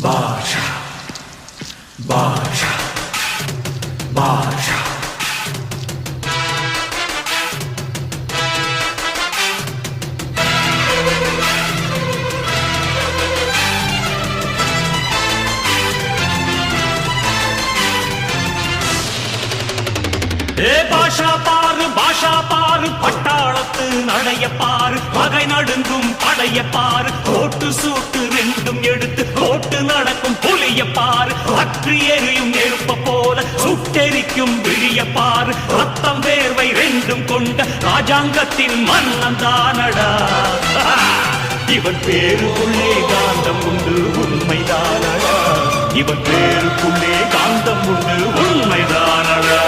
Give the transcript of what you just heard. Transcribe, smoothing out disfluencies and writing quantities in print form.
பாஷா பாஷா பாஷா பாஷா பாரு பட்டாளத்து நடைய பாரு பகை நடுங்கும் படைய பாரு கோட்டு சூட்டு ரெண்டும் எடுத்து கோட்டு நடக்கும் புலிய பாரு அற்றி எரியும் நெருப்ப போல சுட்டெரிக்கும் விழிய பாரு ரத்தம் வேர்வை ரெண்டும் கொண்ட ராஜாங்கத்தின் மன்னன் தானடா இவன் பேருக்குள்ளே காந்தம் உண்டு உண்மைதானடா இவன் பேருக்குள்ளே காந்தம் உண்டு உண்மைதானடா